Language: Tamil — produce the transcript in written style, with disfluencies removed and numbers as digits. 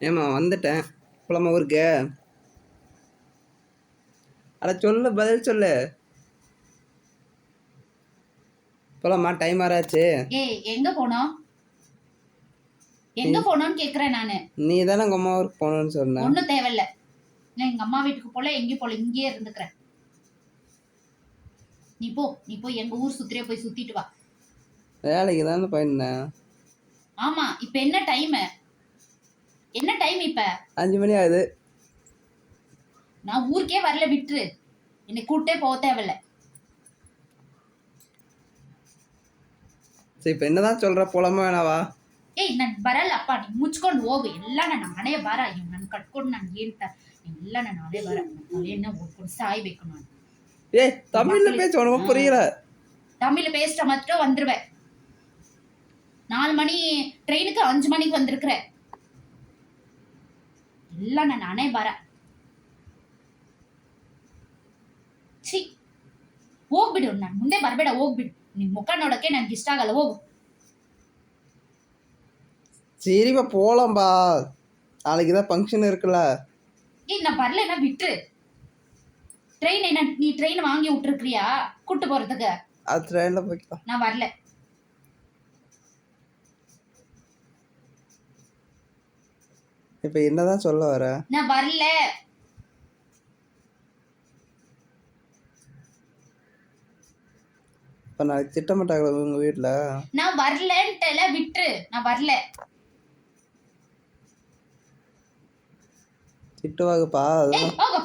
ஏம்மா வந்துட்டேன் போலாமா ஊருக்கு? அட சொல்லு, பதில் சொல்லு. போலாமா? டைம் ஆறாச்சு. ஏய் எங்க போனோம்? எங்க போனோம்னு கேக்குறேன் நானு. நீ தானே உங்க அம்மா ஊருக்கு போகணும்னு சொன்ன. ஒன்றும் தேவையில்ல. நான் எங்க அம்மா வீட்டுக்கு போல எங்கேயும் போல, இங்கேயே இருந்துக்கிறேன். நீ போய் எங்க ஊர் சுத்திரியா போய் சுத்திட்டு வா. வேலைக்கு தானே போயிருந்தேன். ஆமா, இப்ப என்ன டைம்? என்ன டைம் இப்ப? 5 மணி ஆகுது. நான் ஊருக்கே வரல, விட்டுரு. என்னை கூட்டே போக தேவையில்ல. சரி இப்போ என்னதான் சொல்ற, போலாமா வேணாவா? ಏಯ್ ನಾನು ಬರಲ್ಲ ಅಪ್ಪ, ನೀನು ಮುಚ್ಕೊಂಡು ಹೋಗು. ಎಲ್ಲ ನಾನೇ ಬರ, ನನ್ನ ಕಟ್ಕೊಂಡು ನಾನು ಹೇಳ್ತಾ ಎಲ್ಲ ನಾನೇ ಬರ. ತಲೆಯನ್ನ ಓದ್ಕೊಂಡು சாய்ಬೇಕು நான். ஏய் தமிழ்ல பேச உனக்கு புரியல. தமிழ்ல பேசிட்ட மட்டும் வந்துருவேன். 4 மணி ட்ரெயினுக்கு 5 மணிக்கு வந்திருக்கிறேன். ಎಲ್ಲ ನಾನೇ ಬರ. ಛೀ, ಹೋಗ್ಬಿಡು. ನಾನು ಮುಂದೆ ಬರಬೇಡ, ಹೋಗ್ಬಿಡು. ನಿನ್ ಮುಖ ನೋಡಕ್ಕೆ ನನಗೆ ಇಷ್ಟ ಆಗಲ್ಲ, ಹೋಗು. சரிப்பா போலாம்பா, நாளைக்கு தான் ஃபங்க்ஷன் இருக்குல்ல. ஏய் நான் வரலன்னா விட்டுரு. ட்ரெயின் என்ன, நீ ட்ரெயின் வாங்கி விட்டுருக்கிறியா கூட்டு போறதுக்கு? அது ட்ரெயினில் போய்க்கலாம். நான் வரல. இப்போ என்னதான் சொல்ல வர? நான் வரல. இப்போ நாளைக்கு திட்டமாட்டாங்களா உங்கள் வீட்டில்? நான் வரலன்ட்டல, விட்டுரு. நான் வரல. திட்டுவாங்கப்பா. ஏய் போங்க.